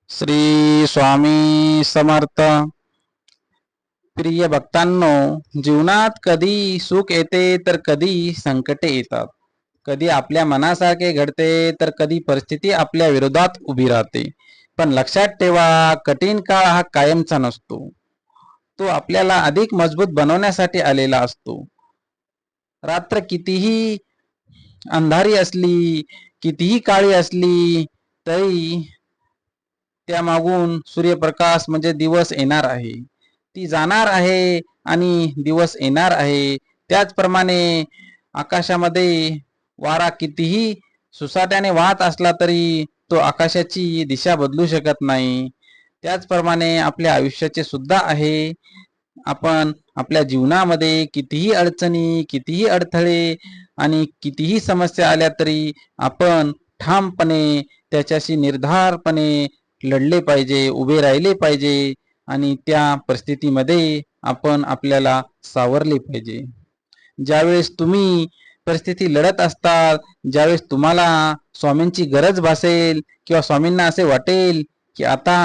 श्री स्वामी समर्थ. प्रिय भक्तांनो, जीवनात कधी सुख येते तर कधी संकटे येतात. कधी आपल्या मनासारखे घडते तर कधी परिस्थिती आपल्या विरोधात उभी राहते. पण लक्षात ठेवा, कठीण काळ हा कायमचा नसतो. तो आपल्याला अधिक मजबूत बनवण्यासाठी आलेला असतो. रात्र कितीही अंधारी असली, कितीही काळी असली तरी त्यामागून सूर्यप्रकाश म्हणजे दिवस येणार आहे. ती जाणार आहे आणि दिवस येणार आहे. त्याचप्रमाणे आकाशामध्ये वारा कितीही सुसाट्याने वाहत असला तरी तो आकाशाची दिशा बदलू शकत नाही. त्याचप्रमाणे आपल्या आयुष्याचे सुद्धा आहे. आपण आपल्या जीवनामध्ये कितीही अडचणी, कितीही अडथळे आणि कितीही समस्या आल्या तरी आपण ठामपणे त्याच्याशी निर्धारपणे लढले पाहिजे, उभे राहिले पाहिजे आणि त्या परिस्थितीमध्ये आपण आपल्याला सावरले पाहिजे. ज्यावेळेस तुम्ही परिस्थिती लढत असतात, ज्यावेळेस तुम्हाला स्वामींची गरज भासेल किंवा स्वामींना असे वाटेल की आता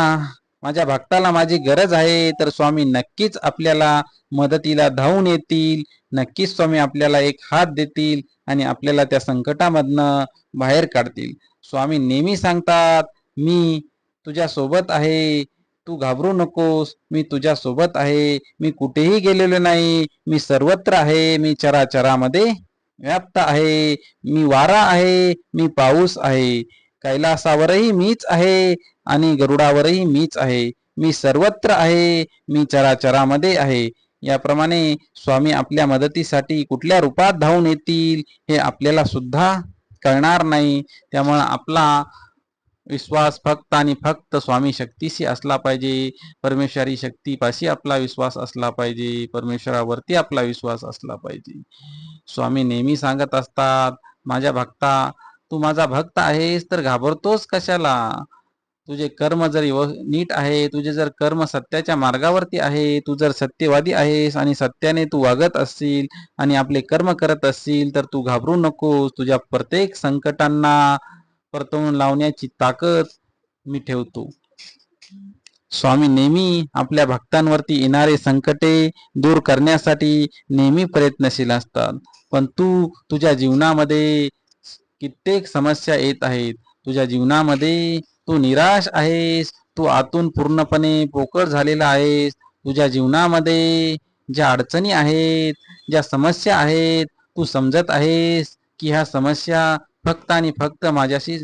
माझ्या भक्ताला माझी गरज आहे, तर स्वामी नक्कीच आपल्याला मदतीला धावून येतील. नक्कीच स्वामी आपल्याला एक हात देतील आणि आपल्याला त्या संकटामधनं बाहेर काढतील. स्वामी नेहमी सांगतात, मी तुझ्या सोबत आहे, तू घाबरू नकोस, मी तुझ्या सोबत आहे, मी कुठेही गेलेलो नाही, मी सर्वत्र आहे, मी चराचरामध्ये व्याप्त आहे, मी वारा आहे, मी पाऊस आहे, कैलासावरही मीच आहे आणि गरुडावरही मीच आहे, मी सर्वत्र आहे, मी चराचरामध्ये आहे. याप्रमाणे स्वामी आपल्या मदतीसाठी कुठल्या रूपात धावून येतील हे आपल्याला सुद्धा कळणार नाही. त्यामुळे आपला विश्वास फक्त आणि फक्त स्वामी शक्तीशी असला पाहिजे. परमेश्वरी शक्तीपाशी आपला विश्वास असला पाहिजे. परमेश्वरावरती आपला विश्वास असला पाहिजे. स्वामी नेहमी सांगत असतात, माझ्या भक्ता, तू माझा भक्त आहेस तर घाबरतोस कशाला? तुझे कर्म जर नीट आहे, तुझे जर कर्म सत्याच्या मार्गावरती आहे, तू जर सत्यवादी आहेस आणि सत्याने तू वागत असशील आणि आपले कर्म करत असशील तर तू घाबरू नकोस. तुझ्या प्रत्येक संकटांना परतवून लावण्याची ताकद मी ठेवतो. स्वामी नेहमी आपल्या भक्तांवरती येणारे संकटे दूर करण्यासाठी नेहमी प्रयत्नशील असतात. पण तू तुझ्या जीवनामध्ये कित्येक समस्या येत आहेत. तुझ्या जीवनामध्ये तू निराश आहेस, तू आतून पूर्णपणे पोकळ झालेला आहेस. तुझ्या जीवनामध्ये ज्या अडचणी आहेत, ज्या समस्या आहेत, तू समजत आहेस की ह्या समस्या फक्त आणि फक्त माझ्याशी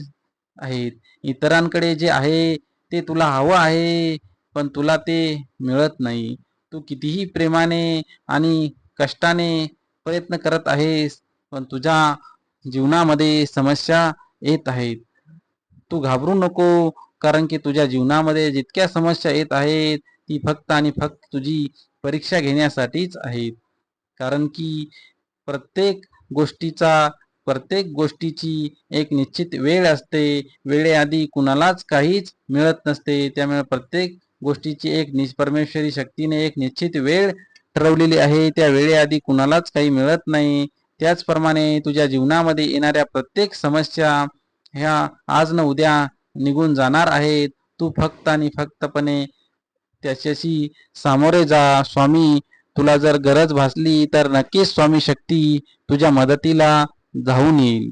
आहेत. इतरांकडे जे आहे ते तुला हवं आहे, पण तुला ते मिळत नाही. तू कितीही प्रेमाने आणि कष्टाने प्रयत्न करत आहेस, पण तुझ्या जीवनामध्ये समस्या येत आहेत. तू घाबरू नको, कारण की तुझ्या जीवनामध्ये जितक्या समस्या येत आहेत ती फक्त आणि फक्त तुझी परीक्षा घेण्यासाठीच आहेत. कारण की प्रत्येक गोष्टीचा प्रत्येक गोष्टीची एक निश्चित वेळ असते. वेळेआधी कुणालाच काहीच मिळत नसते. त्यामुळे प्रत्येक गोष्टीची एक परमेश्वरी शक्तीने एक निश्चित वेळ ठरवलेली आहे. त्या वेळेआधी कुणालाच काही मिळत नाही. त्याचप्रमाणे तुझ्या जीवनामध्ये येणाऱ्या प्रत्येक समस्या ह्या आज न उद्या निघून जाणार आहेत. तू फक्त आणि फक्तपणे त्याच्याशी सामोरे जा. स्वामी तुला जर गरज भासली तर नक्कीच स्वामी शक्ती तुझ्या मदतीला धावून येईल.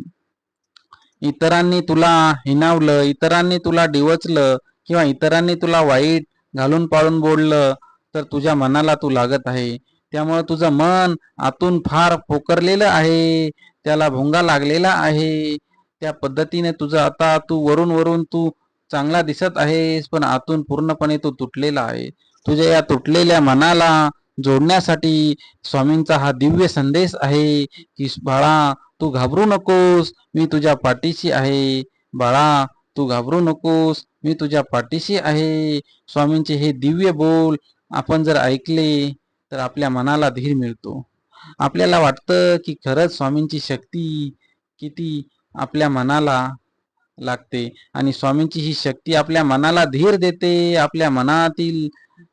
इतरांनी तुला हिणावलं, इतरांनी तुला डिवचलं किंवा इतरांनी तुला वाईट घालून पाळून बोललं तर तुझ्या मनाला तू लागत आहे. त्यामुळे तुझं मन आतून फार पोकरलेलं आहे, त्याला भोंगा लागलेला आहे. त्या पद्धतीने तुझं आता तू वरून वरून तू चांगला दिसत आहेस, पण आतून पूर्णपणे तू तुटलेला आहे. तुझ्या या तुटलेल्या मनाला जोडण्यासाठी स्वामींचा हा दिव्य संदेश आहे की बाळा, तू घाबरू नकोस, मी तुझ्या पाठीशी आहे. बाळा, तू घाबरू नकोस, मी तुझ्या पाठीशी आहे. स्वामींचे हे दिव्य बोल आपण जर ऐकले तर आपल्या मनाला धीर मिळतो. आपल्याला वाटतं की खरंच स्वामींची शक्ती किती आपल्या मनाला लागते आणि स्वामींची ही शक्ती आपल्या मनाला धीर देते. आपल्या मनातील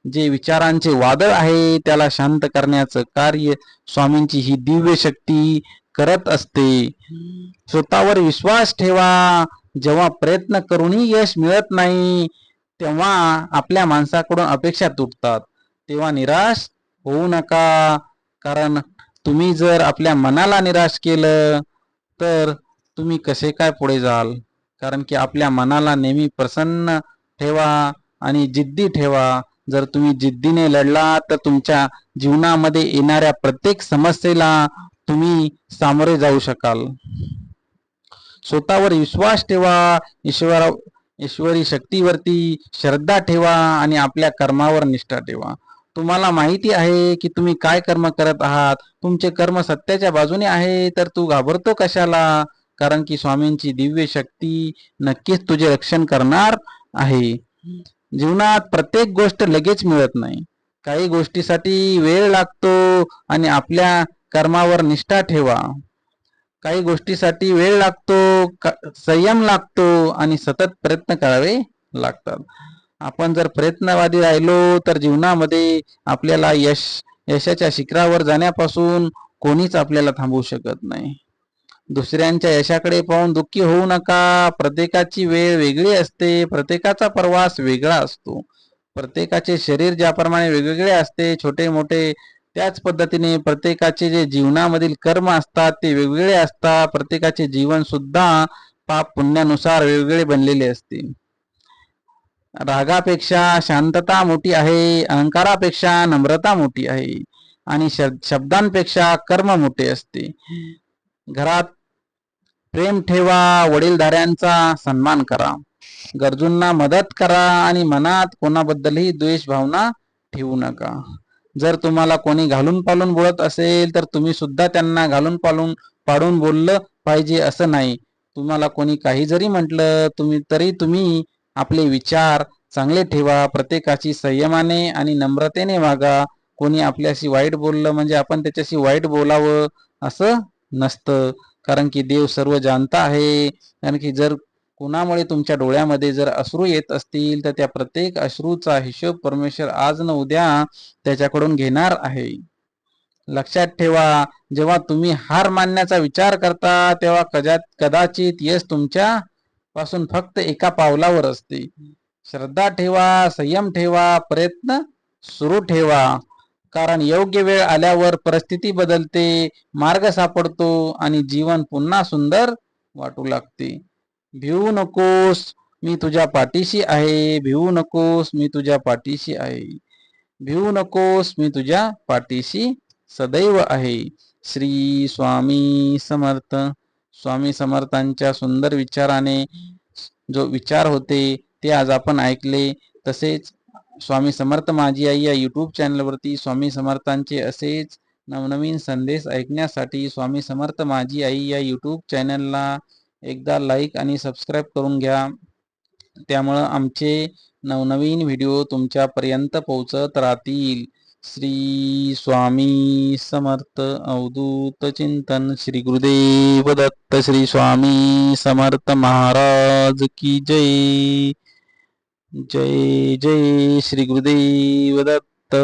जे विचारांचे वादळ आहे त्याला शांत करण्याचं कार्य स्वामींची ही दिव्य शक्ती करत असते. स्वतःवर विश्वास ठेवा. जेव्हा प्रयत्न करूनही यश मिळत नाही तेव्हा आपल्या माणसाकडून अपेक्षा तुटतात. तेव्हा निराश होऊ नका, कारण तुम्ही जर आपल्या मनाला निराश केलं तर तुम्ही कसे काय पुढे जाल. कारण की आपल्या मनाला नेहमी प्रसन्न ठेवा आणि जिद्दी ठेवा. जर तुम्ही जिद्दीने लढला तर तुमच्या जीवनामध्ये येणाऱ्या प्रत्येक समस्येला तुम्ही सामोरे जाऊ शकाल. स्वतःवर विश्वास ठेवा, ईश्वरी शक्तीवरती श्रद्धा ठेवा आणि आपल्या कर्मावर निष्ठा ठेवा. तुम्हाला माहिती आहे की तुम्ही काय कर्म करत आहात. तुमचे कर्म सत्याच्या बाजूने आहे तर तू घाबरतो कशाला. कारण की स्वामींची दिव्य शक्ती नक्कीच तुझे रक्षण करणार आहे. जीवनात प्रत्येक गोष्ट लगेच मिळत नाही. काही गोष्टीसाठी वेळ लागतो आणि आपल्या कर्मावर निष्ठा ठेवा. काही गोष्टीसाठी वेळ लागतो, संयम लागतो आणि सतत प्रयत्न करावे लागतात. आपण जर प्रयत्नवादी राहिलो तर जीवनामध्ये आपल्याला यशाच्या शिखरावर जाण्यापासून कोणीच आपल्याला थांबवू शकत नाही. दुसऱ्यांच्या यशाकडे पाहून दुःखी होऊ नका. प्रत्येकाची वेळ वेगळी असते, प्रत्येकाचा प्रवास वेगळा असतो, प्रत्येकाचे शरीर ज्याप्रमाणे वेगवेगळे असते छोटे मोठे, त्याच पद्धतीने प्रत्येकाचे जे जीवनामधील कर्म असतात ते वेगवेगळे असतात. प्रत्येकाचे जीवन सुद्धा पाप पुण्यानुसार वेगवेगळे बनलेले असते. रागापेक्षा शांतता मोठी आहे, अहंकारापेक्षा नम्रता मोठी आहे आणि शब्दांपेक्षा कर्म मोठे असते. घरात प्रेम ठेवा, वडीलधाऱ्यांचा सन्मान करा, गरजूंना मदत करा आणि मनात कोणाबद्दलही द्वेष भावना ठेवू नका. जर तुम्हाला कोणी घालून पालून बोलत असेल तर तुम्ही सुद्धा त्यांना घालून पाडून बोललं पाहिजे असं नाही. तुम्हाला कोणी काही जरी म्हटलं तरी तुम्ही आपले विचार चांगले ठेवा. प्रत्येकाची संयमाने आणि नम्रतेने वागा. कोणी आपल्याशी वाईट बोललं म्हणजे आपण त्याच्याशी वाईट बोलावं असं नसतं. कारण की देव सर्व जाणता आहे. कारण की जर कुणामुळे तुमच्या डोळ्यामध्ये जर अश्रू येत असतील तर त्या प्रत्येक अश्रूचा हिशोब परमेश्वर आज न उद्या त्याच्याकडून घेणार आहे. लक्षात ठेवा, जेव्हा तुम्ही हार मानण्याचा विचार करता तेव्हा कदाचित यश तुमच्या पासून फक्त एका पावलावर असते. श्रद्धा ठेवा, संयम ठेवा, प्रयत्न सुरू ठेवा. कारण योग्य वेळ आल्यावर परिस्थिती बदलते, मार्ग सापडतो आणि जीवन पुन्हा सुंदर वाटू लागते. भिवू नकोस, मी तुझ्या पाठीशी आहे. भिवू नकोस, मी तुझ्या पाठीशी आहे. भिवू नकोस, मी तुझ्या पाठीशी सदैव आहे. श्री स्वामी समर्थ. स्वामी समर्थांच्या सुंदर विचाराने जो विचार होते ते आज आपण ऐकले. तसेच स्वामी समर्थ माझी आई या यूट्यूब चॅनलवरती स्वामी समर्थांचे असेच नवनवीन संदेश ऐकण्यासाठी स्वामी समर्थ माझी आई या यूट्यूब चॅनलला एकदा लाईक आणि सबस्क्राईब करून घ्या. त्यामुळं आमचे नवनवीन व्हिडिओ तुमच्यापर्यंत पोहोचत राहतील. श्री स्वामी समर्थ. अवधूत चिंतन. श्री गुरुदेव दत्त. श्री स्वामी समर्थ महाराज की जय. जय जय श्री गुरुदेव दत्त.